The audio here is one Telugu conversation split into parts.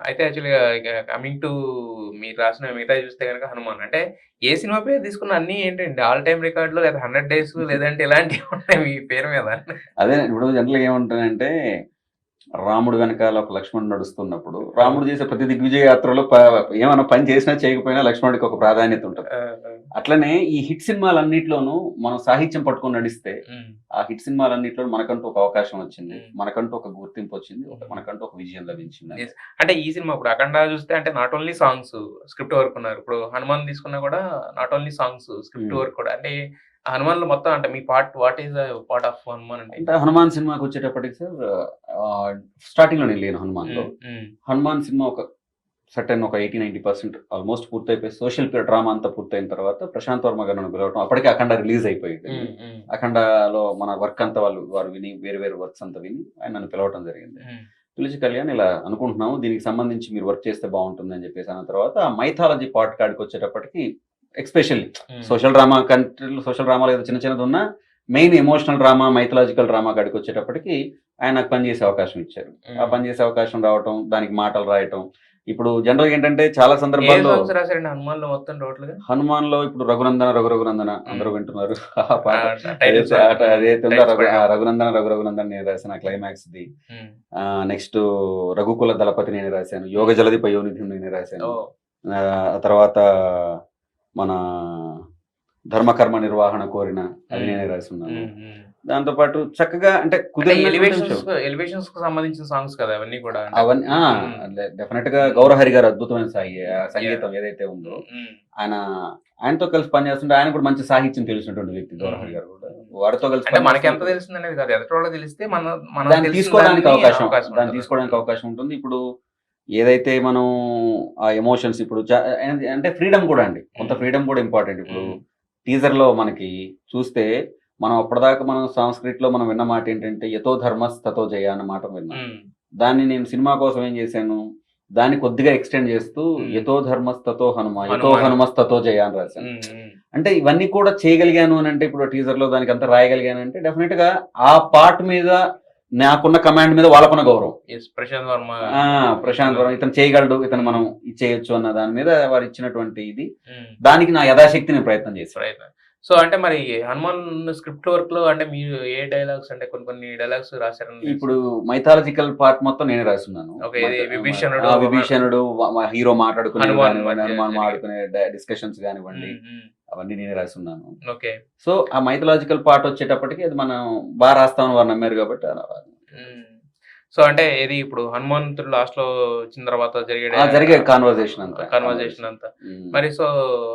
అయితే యాక్చువల్‌గా ఇక కమింగ్ టు మీరు రాసిన మిగతాయి చూస్తే గనక 'హనుమాన్' అంటే ఏ సినిమా పేరు తీసుకున్న అన్నీ ఏంటండి ఆల్ టైమ్ రికార్డ్‌లు లేదా 100 డేస్ లేదంటే ఇలాంటివి ఉంటాయి మీ పేరు మీద. అదే ఇప్పుడు జనరల్‌గా ఏమంటానంటే, రాముడు వెనకాల ఒక లక్ష్మణుడు నడుస్తున్నప్పుడు, అవును. రాముడు చేసే ప్రతి దిగ్విజయ యాత్రలో ఏమన్నా పని చేసినా చేయకపోయినా లక్ష్మణుడికి ఒక ప్రాధాన్యత ఉంటది. ఆ! ఆ! అట్లనే ఈ హిట్ సినిమాలన్నిట్లోనూ మనం సాహిత్యం పట్టుకొని నడిస్తే, హ్మ్. ఆ హిట్ సినిమాలన్నిట్లోనూ మనకంటూ ఒక అవకాశం వచ్చింది. హ్మ్. మనకంటూ ఒక గుర్తింపొచ్చింది. హ్మ్. మనకంటూ ఒక విజయం లభించిందండి. యెస్. అంటే ఈ సినిమా ఇప్పుడు 'అఖండ' చూస్తే అంటే not only songs script work ఉన్నారు. ఇప్పుడు 'హనుమాన్' తీసుకున్నా కూడా not only songs script hmm. Work కూడా. అంటే 'హనుమాన్‌లో' మొత్తం అంటే మీ part what is the part of 'Hanuman' అంటే? అంటే 'హనుమాన్' సినిమాకొచ్చేటప్పటికి సార్ ఆహ్, స్టార్టింగ్‌లో నేను లేను 'హనుమాన్‌లో.' హ్మ్. హ్మ్. 'హనుమాన్' సినిమా ఒక సర్టెన్ ఒక 80, 90% ఆల్‌మోస్ట్ పూర్తయిపోయి సోషల్ డ్రామా అంతా పూర్తయిన తర్వాత ప్రశాంత్ వర్మ గారు నన్ను పిలవటం. అప్పటికే 'అఖండ' రిలీజ్ అయిపోయింది. హ్మ్. హ్మ్. 'అఖండలో' మన వర్క్ అంతా వారు విని వేరు వేరు వర్క్స్ అంతా విని ఆయన నన్ను పిలవటం జరిగింది. హ్మ్. పిలిచి కళ్యాణ్ ఇలా అనుకుంటున్నాము. దీనికి సంబంధించి మీరు వర్క్ చేస్తే బావుంటుందని చెప్పేసి అన్న తర్వాత ఆ మైథాలజీ పార్ట్ కాడికొచ్చేటప్పటికి ఎస్పెషల్లీ హ్మ్. సోషల్ డ్రామా కంట్రీలో సోషల్ డ్రామాలో ఏదో చిన్న చిన్నదున్నా main emotional drama, mythological drama కాడికొచ్చేటప్పటికి ఆయన నాకు పని చేసే అవకాశం ఇచ్చారు. ఆ హ్మ్. పని చేసే అవకాశం రావటం, దానికి మాటలు రాయటం. ఇప్పుడు జనరల్‌గా ఏంటంటే చాలా ఏ సందర్భాల్లో సాంగ్స్ రాసారండి 'హనుమాన్‌లో' మొత్తం టోటల్‌గా? 'హనుమాన్‌లో' ఇప్పుడు 'రఘునందన రఘు రఘునందన' హ్మ్. అందరూ వింటున్నారు. ఆ పాట టైటిల్ ఏదైతే సాంగ్. అదైతే ఉందో టైటిల్స్ పడేటప్పుడు. 'రఘునందన రఘు రఘునందన' నేను రాసిన క్లైమాక్స్‌ది. హ్మ్. నెక్స్టు 'రఘుకుల దళపతి' నేనే రాశాను. 'యోగ జలధి పయోనిధి' నేనే రాశాను. ఓహ్! ఆ తర్వాత మన 'ధర్మకర్మ నిర్వహణ కోరిన' అది హ్మ్. నేనే రాసున్నాను. హ్మ్. హ్మ్. దాంతో పాటు చక్కగా అంటే అంటే కుదిరినటువంటి విషయం. ఎలివేషన్స్‌కి సంబంధించిన సాంగ్స్ కదా! అవన్నీ కూడా అంటే అవన్నీ హ్మ్. డెఫినిట్‌గా హ్మ్. 'గౌరహరి' గారు అద్భుతమైన యాహ్! సంగీతం ఏదైతే ఉందో, హ్మ్. హ్మ్. ఆయన ఆయనతో కలిసి పనిచేస్తుంటే ఆయన కూడా మంచి సాహిత్యం తెలిసినటువంటి వ్యక్తి హ్మ్. 'గౌరహరి' గారు కూడా. హ్మ్. వారితో కలిసి అంటే మనకెంత పనిచేస్తున్నప్పుడు తెలిసిందనేది కాదు. ఎదుటోళ్ళకి తెలిస్తే మనకు దాన్ని తెలిసిన తీసుకోవడానికి దాన్ని అవకాశం అవకాశం దాన్ని ఉంటది. తీసుకోవడానికి హ్మ్. అవకాశం ఉంటుంది. ఇప్పుడు ఏదైతే మనం ఆ ఎమోషన్స్ ఇప్పుడు అంటే ఫ్రీడమ్ కూడా అండి. కొంత హ్మ్. ఫ్రీడమ్ కూడా ఇంపార్టెంట్. ఇప్పుడు హ్మ్. టీజర్‌లో మనకి చూస్తే మనం అప్పటిదాకా మనం సాంస్క్రిట్‌లో మనం విన్న మాట ఏంటంటే, యతో ధర్మస్ తతో జయ అన్న మాట విన్నాం. హ్మ్. దాన్ని నేను సినిమా కోసం ఏం చేశాను, దాన్ని కొద్దిగా ఎక్స్‌టెండ్ చేస్తూ హ్మ్. యతో ధర్మస్ తతో హనుమ, యతో హనుమాన్. హనుమస్ తతో జయ అని రాశాను. హ్మ్. హ్మ్. అంటే ఇవన్నీ కూడా చేయగలిగాను అనంటే ఇప్పుడు టీజర్‌లో దానికంతా రాయగలిగానంటే డెఫినిట్‌గా ఆ పార్ట్ మీద నాకున్న కమాండ్ మీద వాళ్ళకున్న గౌరవం. యెస్. ప్రశాంత్ వర్మ ఆ! ప్రశాంత్ ఇచ్చిన వరం ఇతను చేయగలడు. ఇతను హ్మ్. మనం ఇది చేయొచ్చు అన్న దాని మీద వారిచ్చినటువంటి ఇది. హ్మ్. దానికి నా యథాశక్తి నేను ప్రయత్నం చేశాను. ప్రయత్నం. సో, అంటే మరి 'హనుమాన్' స్క్రిప్ట్ వర్క్‌లో అంటే మీరు ఏ డైలాగ్స్ అంటే కొన్ని కొన్ని డైలాగ్స్ రాసారని తెలుసు. ఇప్పుడు మైథాలజికల్ పార్ట్ మొత్తం నేనే రాసున్నాను. ఓకే. ఇది 'విభీషణుడు' 'విభీషణుడు' హీరో మాట్లాడుకునేవి 'హనుమాన్' గానివ్వండి, మధ్య హనుమాన్ జరిగే మాట్లాడుకునే డిస్కషన్స్ గానివ్వండి, హ్మ్. హ్మ్. అవన్నీ నేనే రాసున్నాను. ఓకే. సో, ఆ మైథాలజికల్ పార్ట్ వచ్చేటప్పటికి అది మనం రాస్తామని వారు నమ్మారు కాబట్టి అలా హ్మ్. సో, అంటే ఏది ఇప్పుడు హనుమంతుడు లాస్ట్‌లో వచ్చిన తర్వాత జరిగే జరిగే కన్వర్జేషన్ అంతా. Conversation conversation. అంతా. హ్మ్. మరి సో,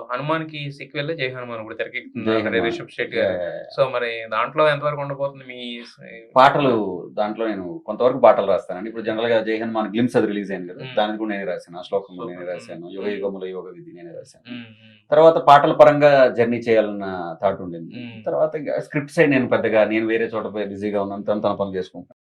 'హనుమాన్‌కి' సీక్వెల్ 'జై హనుమాన్' ఇప్పుడు తెరకెక్కుతుంది 'జై ఆల్రెడీ హనుమాన్.' రిషబ్ శెట్టి గారు. యాహ్! యాహ్! సో, మరి దాంట్లో ఎంతవరకు ఉండబోతుంది మీ స్ పాటలు దాంట్లో నేను కొంతవరకు పాటలు రాస్తానండి. ఇప్పుడు జనరల్‌గా 'జై హనుమాన్' గ్లిమ్స్ అది రిలీజ్ అయింది కదా! హ్మ్. దానికి కూడా నేనే రాసాను. ఆ శ్లోకం కూడా నేనే సూపర్. హ్మ్. రాసాను. యుగ హ్మ్. యుగముల యోగ విధి నేనే రాసాను. హ్మ్. హ్మ్. తర్వాత పాటల పరంగా జర్నీ చేయాలన్న థాట్ ఉండింది. హ్మ్. తర్వాత స్క్రిప్ట్ సైడ్ నేను పెద్దగా నేను వేరే చోట పోయి బిజీగా ఉన్నాను. తన పనులు చేసుకుంటున్నాను.